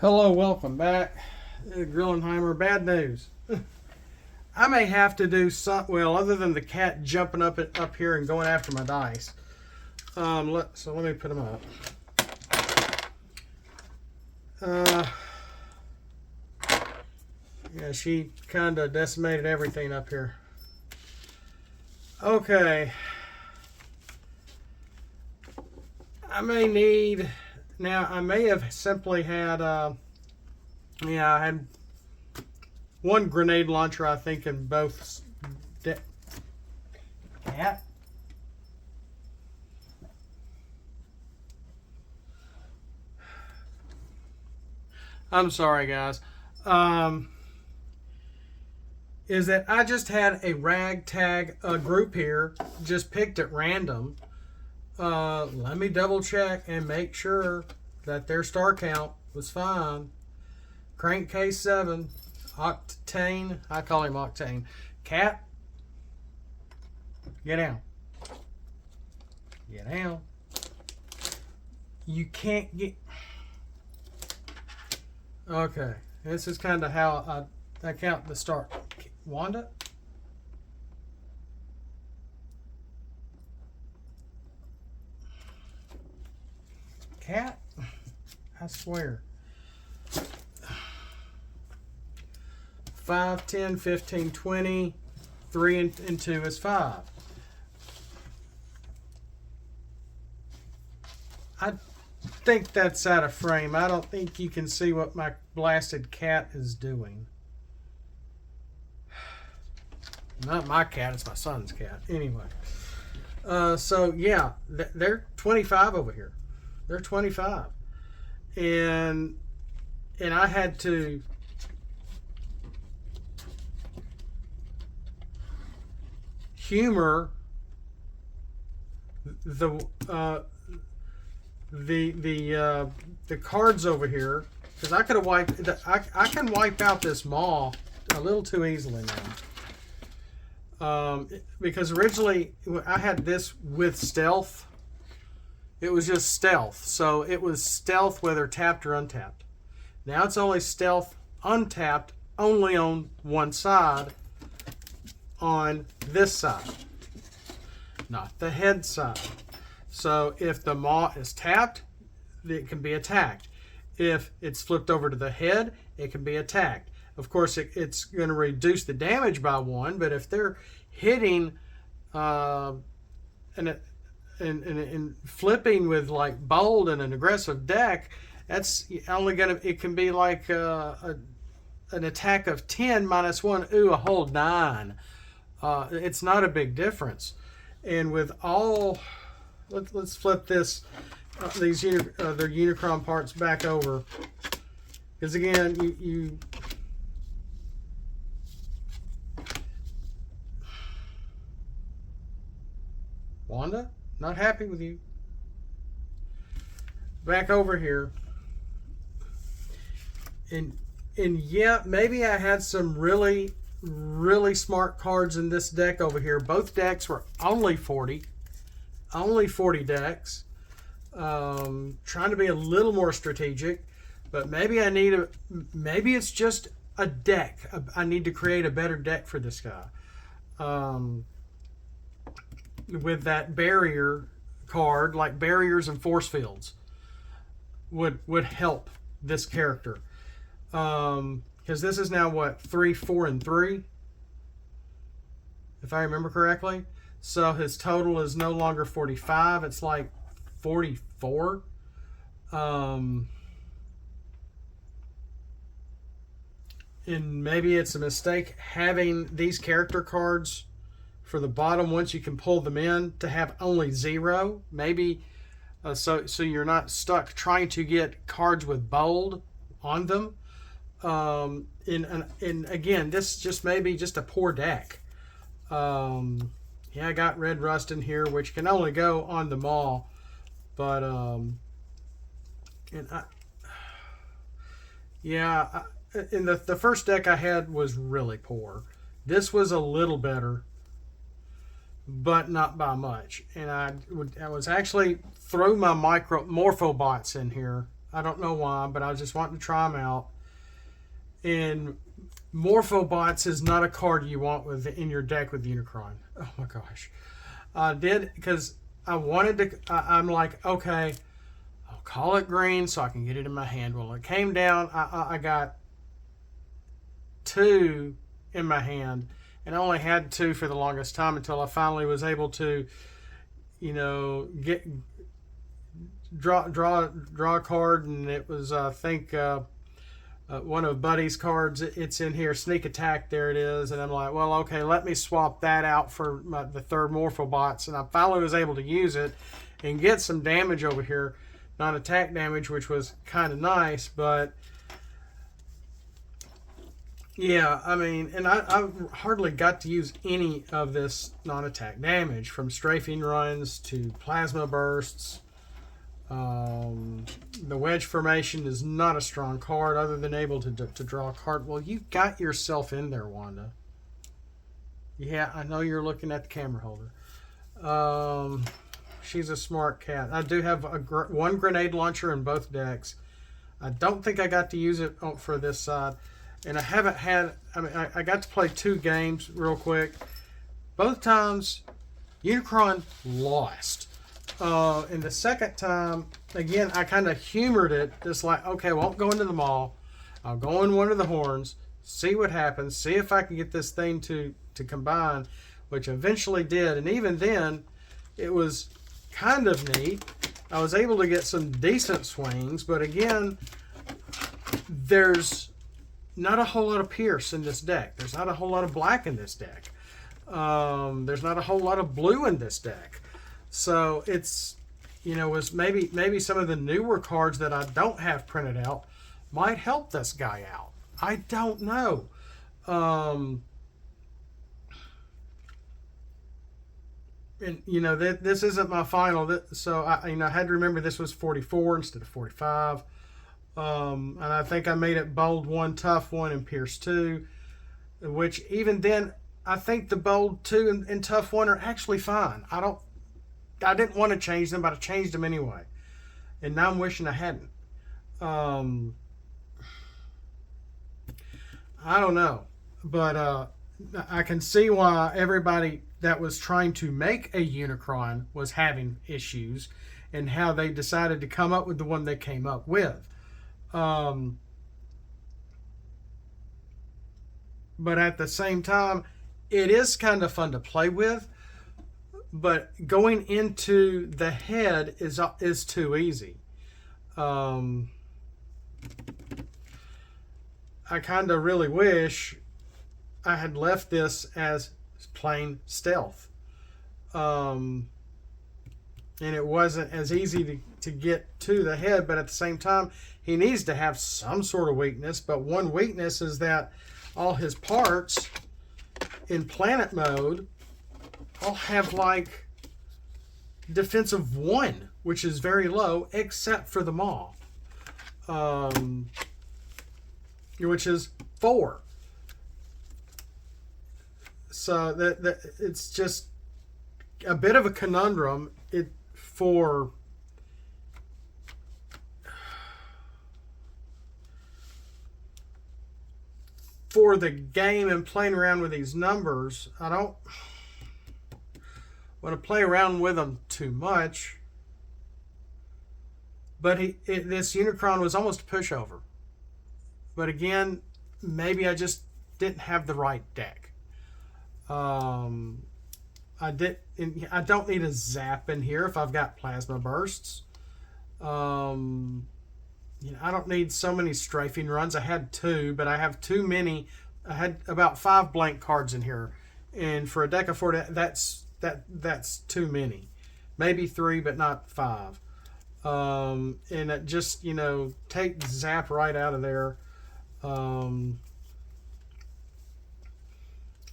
Hello, welcome back. Grillenheimer, bad news. I may have to do something, well, other than the cat jumping up here and going after my dice. So let me put them up. Yeah, she kind of decimated everything up here. Okay. I may need... Now, I may have simply had, I had one grenade launcher, I think, in both. Cat? I'm sorry, guys. Is that I just had a ragtag group here, just picked at random. Let me double check and make sure that their star count was fine. Crankcase 7, Octane, I call him Octane. Cat, get down. Get down. You can't get... Okay, this is kind of how I count the start. Wanda? Cat? I swear. 5, 10, 15, 20. 3 and 2 is 5. I think that's out of frame. I don't think you can see what my blasted cat is doing. Not my cat, it's my son's cat. Anyway. So, yeah, they're 25 over here. They're 25. And I had to humor the cards over here, because I could have wiped. I can wipe out this maw a little too easily now. Because originally I had this with stealth. It was just stealth. So it was stealth whether tapped or untapped. Now it's only stealth untapped, only on one side, on this side, not the head side. So if the maw is tapped, it can be attacked. If it's flipped over to the head, it can be attacked. Of course, it's going to reduce the damage by 1, but if they're hitting and flipping with like bold and an aggressive deck, that's only gonna. It can be like an attack of 10 minus 1. Ooh, a whole 9. It's not a big difference. And with all, let's flip this these their Unicron parts back over, because again you Wanda, not happy with you. Back over here. And yeah, maybe I had some really smart cards in this deck over here. Both decks were only 40 decks. Trying to be a little more strategic, but maybe I need maybe it's just a deck. I need to create a better deck for this guy. With that barrier card, like barriers and force fields would help this character. Because this is now what, 3, 4, and 3, if I remember correctly. So his total is no longer 45, it's like 44. And maybe it's a mistake having these character cards for the bottom, once you can pull them in, to have only 0. Maybe so you're not stuck trying to get cards with bold on them. And again, this just may be just a poor deck. Yeah, I got red rust in here, which can only go on the maw, but in the first deck I had was really poor. This was a little better, but not by much. And I was actually throw my micro morphobots in here I don't know why, but I was just wanting to try them out. And Morphobots is not a card you want in your deck with Unicron. Oh my gosh. I did because I wanted to. I'm like, okay, I'll call it green so I can get it in my hand. Well, it came down. I got 2 in my hand, and I only had 2 for the longest time until I finally was able to, draw a card, and it was I think one of Buddy's cards. It's in here, Sneak Attack. There it is, and I'm like, well, okay, let me swap that out for the third Morphobots, and I finally was able to use it and get some damage over here, non-attack damage, which was kind of nice, but. Yeah, I mean, and I hardly got to use any of this non-attack damage, from strafing runs to plasma bursts. The wedge formation is not a strong card other than able to draw a card. Well, you got yourself in there, Wanda. Yeah, I know you're looking at the camera holder. She's a smart cat. I do have one grenade launcher in both decks. I don't think I got to use it for this side. And I haven't had, I got to play 2 games real quick. Both times, Unicron lost. And the second time, again, I kind of humored it. Just like, okay, I won't go into the mall. I'll go in one of the horns, see what happens, see if I can get this thing to combine, which eventually did. And even then, it was kind of neat. I was able to get some decent swings, but again, there's not a whole lot of Pierce in this deck. There's not a whole lot of black in this deck. There's not a whole lot of blue in this deck. So it's, was maybe some of the newer cards that I don't have printed out might help this guy out. I don't know. And this isn't my final. So I had to remember this was 44 instead of 45. And I think I made it bold 1, tough 1, and Pierce 2, which even then, I think the bold 2 and tough 1 are actually fine. I didn't want to change them, but I changed them anyway. And now I'm wishing I hadn't. I don't know. But I can see why everybody that was trying to make a Unicron was having issues, and how they decided to come up with the one they came up with. But at the same time, it is kind of fun to play with, but going into the head is too easy. I kind of really wish I had left this as plain stealth. And it wasn't as easy to get to the head, but at the same time, he needs to have some sort of weakness. But one weakness is that all his parts in planet mode all have like defensive 1, which is very low, except for the maw, which is 4. So that it's just a bit of a conundrum. For the game and playing around with these numbers, I don't want to play around with them too much. But this Unicron was almost a pushover. But again, maybe I just didn't have the right deck. I don't need a zap in here if I've got plasma bursts. I don't need so many strafing runs. I had 2, but I have too many. I had about 5 blank cards in here, and for a deck of 4, that's too many. Maybe 3, but not 5. And it just take zap right out of there. And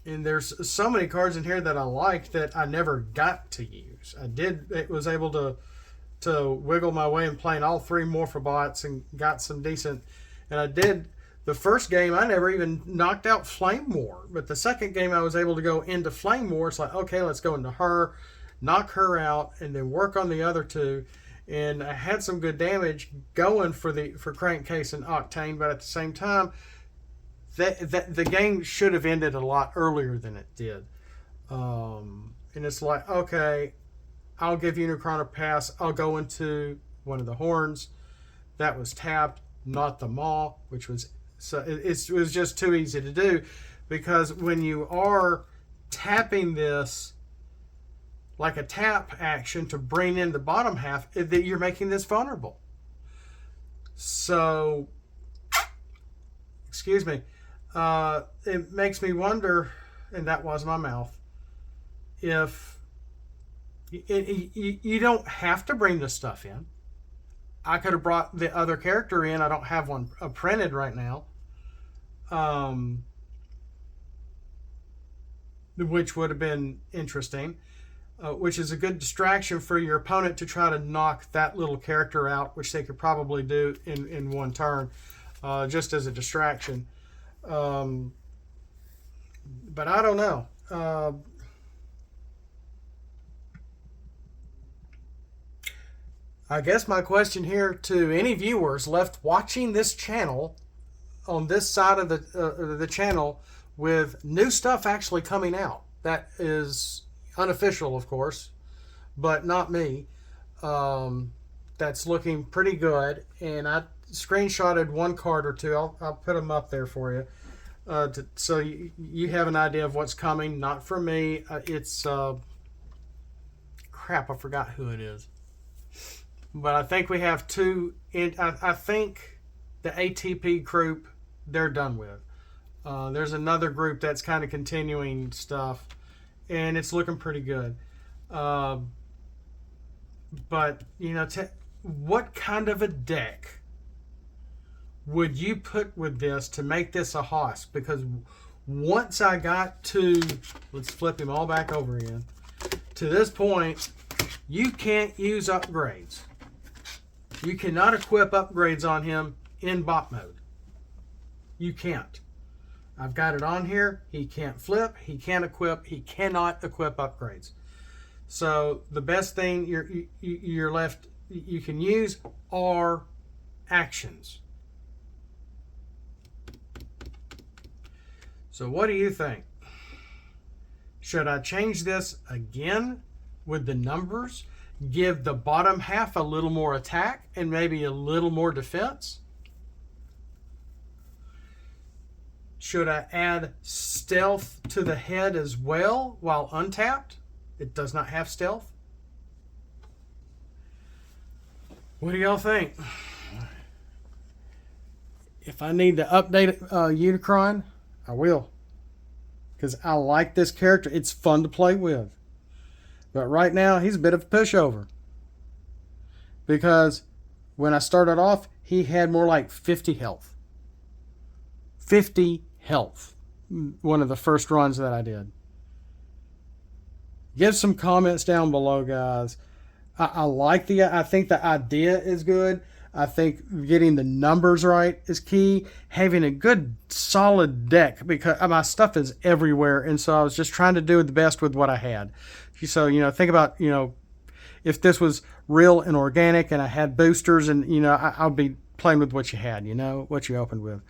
there's so many cards in here that I like that I never got to use. It was able to wiggle my way and playing all 3 Morphobots and got some decent. And I did the first game. I never even knocked out Flame War, but the second game I was able to go into Flame War. It's like, okay, let's go into her, knock her out, and then work on the other 2. and I had some good damage going for Crankcase and Octane, but at the same time, the game should have ended a lot earlier than it did. And it's like, okay, I'll give Unicron a pass. I'll go into one of the horns that was tapped, not the maw, which was it was just too easy to do, because when you are tapping this like a tap action to bring in the bottom half, that you're making this vulnerable. So, excuse me, it makes me wonder, and that was my mouth, if you don't have to bring this stuff in. I could have brought the other character in. I don't have one printed right now, which would have been interesting. Which is a good distraction for your opponent to try to knock that little character out, which they could probably do in one turn, just as a distraction. But I don't know. I guess my question here to any viewers left watching this channel, on this side of the channel, with new stuff actually coming out, that is unofficial, of course, but not me. That's looking pretty good, and I screenshotted one card or two. I'll put them up there for you, so you have an idea of what's coming. Not from me. It's crap. I forgot who it is, but I think we have two. I think the ATP group, they're done with. There's another group that's kind of continuing stuff, and it's looking pretty good. But, you know, what kind of a deck would you put with this to make this a hoss? Because once I got to, let's flip him all back over again, to this point, you can't use upgrades. You cannot equip upgrades on him in bot mode. You can't. I've got it on here. He can't flip. He can't equip. He cannot equip upgrades. So the best thing you're left you can use are actions. So what do you think? Should I change this again with the numbers? Give the bottom half a little more attack and maybe a little more defense? Should I add stealth to the head as well while untapped? It does not have stealth. What do y'all think? If I need to update Unicron, I will. Because I like this character. It's fun to play with. But right now, he's a bit of a pushover. Because when I started off, he had more like 50 health. 50 health. One of the first runs that I did. Give some comments down below, guys. I think the idea is good. I think getting the numbers right is key. Having a good solid deck, because my stuff is everywhere, and so I was just trying to do the best with what I had. So, you know, think about, you know, if this was real and organic and I had boosters, and, you know, I'll be playing with what you had, you know, what you opened with.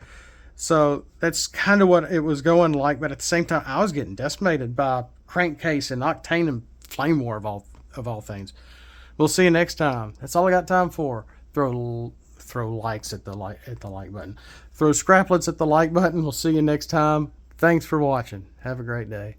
So that's kind of what it was going like, but at the same time, I was getting decimated by Crankcase and Octane and Flame War of all things. We'll see you next time. That's all I got time for. Throw likes at the like button. Throw scraplets at the like button. We'll see you next time. Thanks for watching. Have a great day.